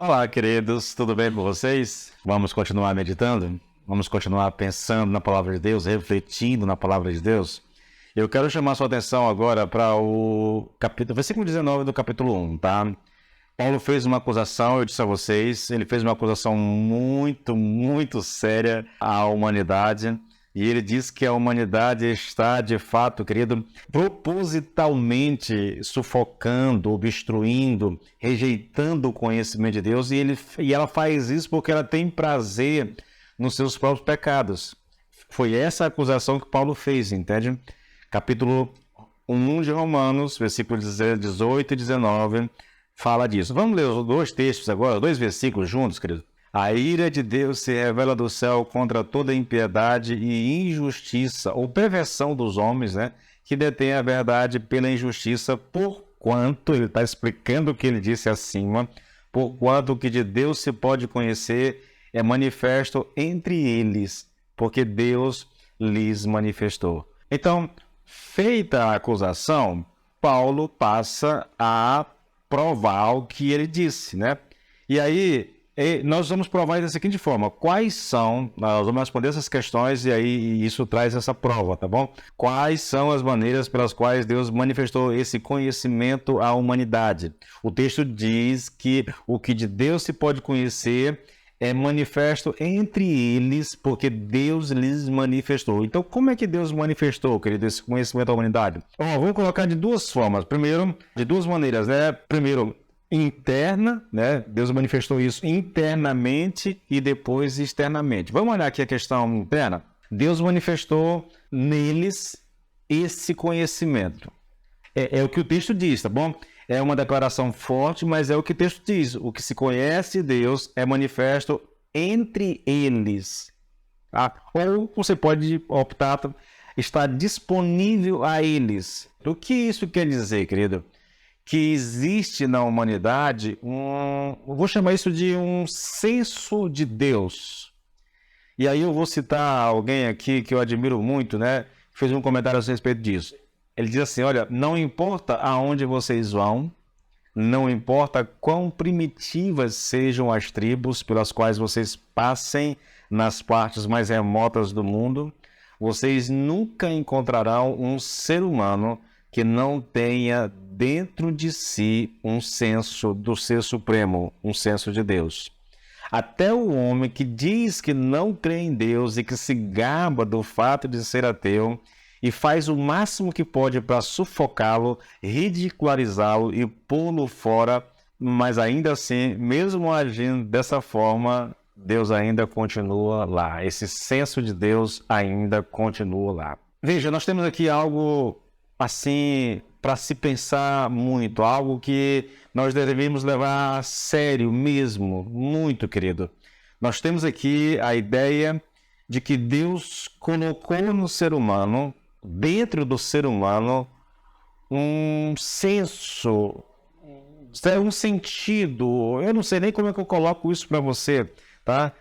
Olá, queridos, tudo bem com vocês? Vamos continuar meditando? Vamos continuar pensando na palavra de Deus, refletindo na palavra de Deus? Eu quero chamar sua atenção agora para o versículo 19 do capítulo 1, tá? Paulo fez uma acusação, eu disse a vocês, ele fez uma acusação muito séria à humanidade. E ele diz que a humanidade está, de fato, querido, propositalmente sufocando, obstruindo, rejeitando o conhecimento de Deus. E ela faz isso porque ela tem prazer nos seus próprios pecados. Foi essa a acusação que Paulo fez, entende? Capítulo 1 de Romanos, versículos 18 e 19, fala disso. Vamos ler os dois textos agora, dois versículos juntos, querido? A ira de Deus se revela do céu contra toda impiedade e injustiça, ou perversão dos homens, né? Que detêm a verdade pela injustiça, porquanto, ele está explicando o que ele disse acima, porquanto o que de Deus se pode conhecer é manifesto entre eles, porque Deus lhes manifestou. Então, feita a acusação, Paulo passa a provar o que ele disse, né? E aí nós vamos provar da seguinte forma: nós vamos responder essas questões e aí isso traz essa prova, tá bom? Quais são as maneiras pelas quais Deus manifestou esse conhecimento à humanidade? O texto diz que o que de Deus se pode conhecer é manifesto entre eles, porque Deus lhes manifestou. Então, como é que Deus manifestou, querido, esse conhecimento à humanidade? Vamos colocar de duas formas. Primeiro, de duas maneiras, né? Primeiro, interna, né? Deus manifestou isso internamente e depois externamente. Vamos olhar aqui a questão interna. Deus manifestou neles esse conhecimento. É o que o texto diz, tá bom? É uma declaração forte, mas é o que o texto diz. O que se conhece Deus é manifesto entre eles. Tá? Ou você pode optar, está disponível a eles. O que isso quer dizer, querido? Que existe na humanidade eu vou chamar isso de um senso de Deus. E aí eu vou citar alguém aqui que eu admiro muito, né? Fez um comentário a respeito disso. Ele diz assim: olha, não importa aonde vocês vão, não importa quão primitivas sejam as tribos pelas quais vocês passem nas partes mais remotas do mundo, vocês nunca encontrarão um ser humano que não tenha dentro de si um senso do ser supremo, um senso de Deus. Até o homem que diz que não crê em Deus e que se gaba do fato de ser ateu e faz o máximo que pode para sufocá-lo, ridicularizá-lo e pô-lo fora, mas ainda assim, mesmo agindo dessa forma, Deus ainda continua lá. Esse senso de Deus ainda continua lá. Veja, nós temos aqui algo assim para se pensar muito, algo que nós devemos levar a sério mesmo, muito, querido. Nós temos aqui a ideia de que Deus colocou no ser humano, dentro do ser humano, um senso, um sentido. Eu não sei nem como é que eu coloco isso para você, tá?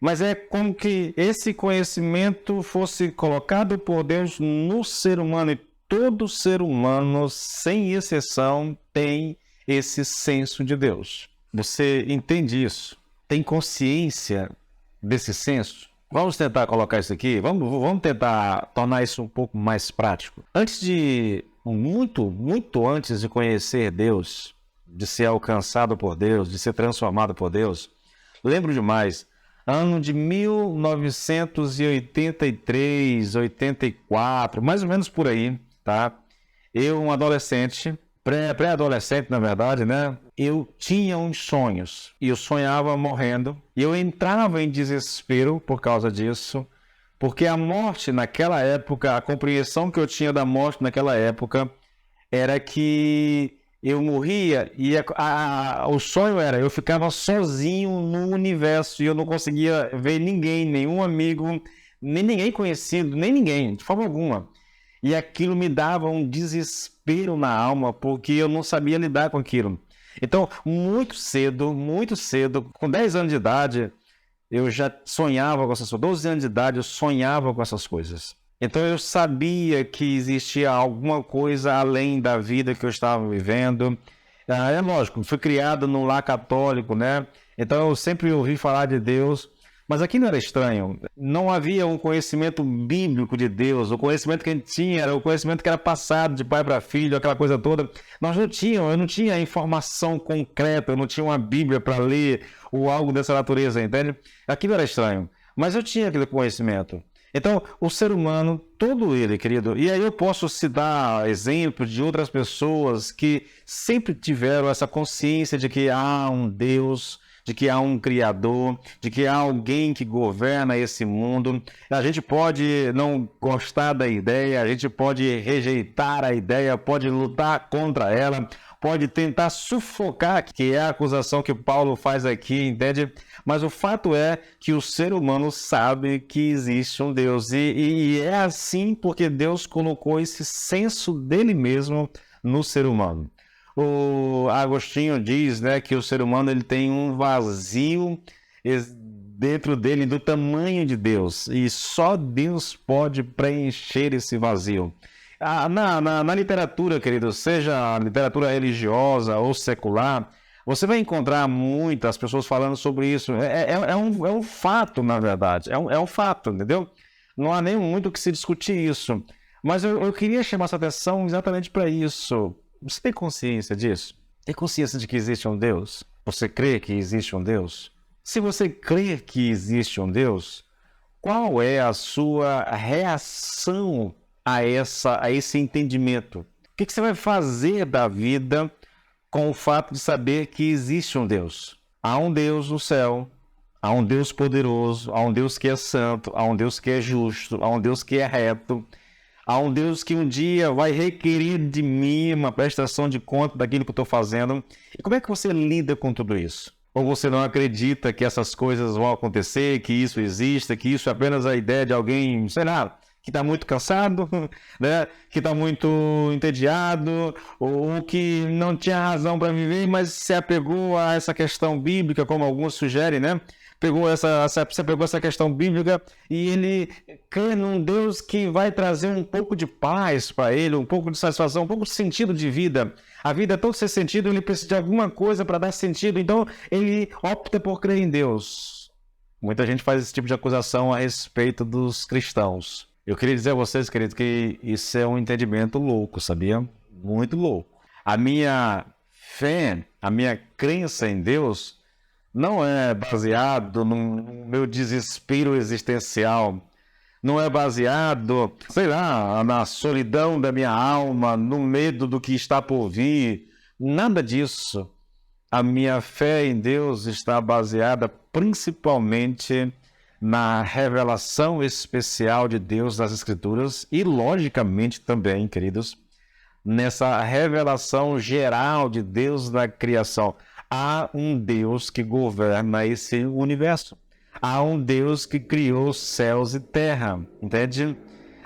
Mas é como que esse conhecimento fosse colocado por Deus no ser humano, e todo ser humano, sem exceção, tem esse senso de Deus. Você entende isso? Tem consciência desse senso? Vamos tentar colocar isso aqui, vamos tentar tornar isso um pouco mais prático. Muito antes de conhecer Deus, de ser alcançado por Deus, de ser transformado por Deus, lembro demais, ano de 1983, 84, mais ou menos por aí, tá? Eu, um adolescente, pré-adolescente na verdade, né? Eu tinha uns sonhos e eu sonhava morrendo e eu entrava em desespero por causa disso, porque a morte naquela época, a compreensão que eu tinha da morte naquela época era que eu morria e o sonho era, eu ficava sozinho no universo e eu não conseguia ver ninguém, nenhum amigo, nem ninguém conhecido, nem ninguém, de forma alguma. E aquilo me dava um desespero na alma, porque eu não sabia lidar com aquilo. Então, muito cedo, com 10 anos de idade, eu já sonhava com essas coisas. 12 anos de idade, eu sonhava com essas coisas. Então, eu sabia que existia alguma coisa além da vida que eu estava vivendo. É lógico, fui criado num lar católico, né? Então eu sempre ouvi falar de Deus, mas aqui não era estranho. Não havia um conhecimento bíblico de Deus. O conhecimento que a gente tinha era o conhecimento que era passado de pai para filho, aquela coisa toda. Eu não tinha informação concreta, eu não tinha uma Bíblia para ler ou algo dessa natureza, entende? Aqui não era estranho, mas eu tinha aquele conhecimento. Então, o ser humano, todo ele, querido, e aí eu posso citar exemplos de outras pessoas que sempre tiveram essa consciência de que há um Deus, de que há um Criador, de que há alguém que governa esse mundo. A gente pode não gostar da ideia, a gente pode rejeitar a ideia, pode lutar contra ela, pode tentar sufocar, que é a acusação que Paulo faz aqui, entende? Mas o fato é que o ser humano sabe que existe um Deus. E é assim porque Deus colocou esse senso dele mesmo no ser humano. O Agostinho diz, né, que o ser humano ele tem um vazio dentro dele do tamanho de Deus. E só Deus pode preencher esse vazio. Na literatura, querido, seja literatura religiosa ou secular, você vai encontrar muitas pessoas falando sobre isso. É um fato, na verdade. É um fato, entendeu? Não há nem muito que se discutir isso. Mas eu queria chamar essa atenção exatamente para isso. Você tem consciência disso? Tem consciência de que existe um Deus? Você crê que existe um Deus? Se você crê que existe um Deus, qual é a sua reação a esse entendimento? O que você vai fazer da vida com o fato de saber que existe um Deus? Há um Deus no céu, há um Deus poderoso, há um Deus que é santo, há um Deus que é justo, há um Deus que é reto, há um Deus que um dia vai requerer de mim uma prestação de conta daquilo que eu estou fazendo. E como é que você lida com tudo isso? Ou você não acredita que essas coisas vão acontecer, que isso exista, que isso é apenas a ideia de alguém, sei lá, que está muito cansado, né? Que está muito entediado, ou que não tinha razão para viver, mas se apegou a essa questão bíblica, como alguns sugerem, né? Você pegou essa questão bíblica e ele crê num Deus que vai trazer um pouco de paz para ele, um pouco de satisfação, um pouco de sentido de vida. A vida é tão sem sentido, ele precisa de alguma coisa para dar sentido, então ele opta por crer em Deus. Muita gente faz esse tipo de acusação a respeito dos cristãos. Eu queria dizer a vocês, querido, que isso é um entendimento louco, sabia? Muito louco. A minha fé, a minha crença em Deus não é baseado no meu desespero existencial, não é baseado, sei lá, na solidão da minha alma, no medo do que está por vir, nada disso. A minha fé em Deus está baseada principalmente na revelação especial de Deus nas Escrituras e, logicamente, também, queridos, nessa revelação geral de Deus na criação. Há um Deus que governa esse universo. Há um Deus que criou céus e terra, entende?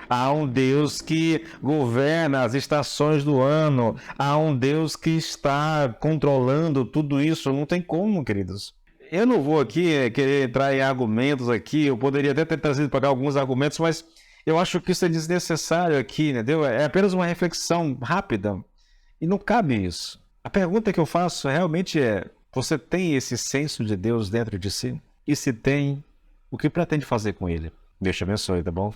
Há um Deus que governa as estações do ano. Há um Deus que está controlando tudo isso. Não tem como, queridos. Eu não vou aqui querer entrar em argumentos aqui. Eu poderia até ter trazido para cá alguns argumentos, mas eu acho que isso é desnecessário aqui, entendeu? É apenas uma reflexão rápida e não cabe isso. A pergunta que eu faço realmente é: você tem esse senso de Deus dentro de si? E se tem, o que pretende fazer com ele? Deus te abençoe, tá bom?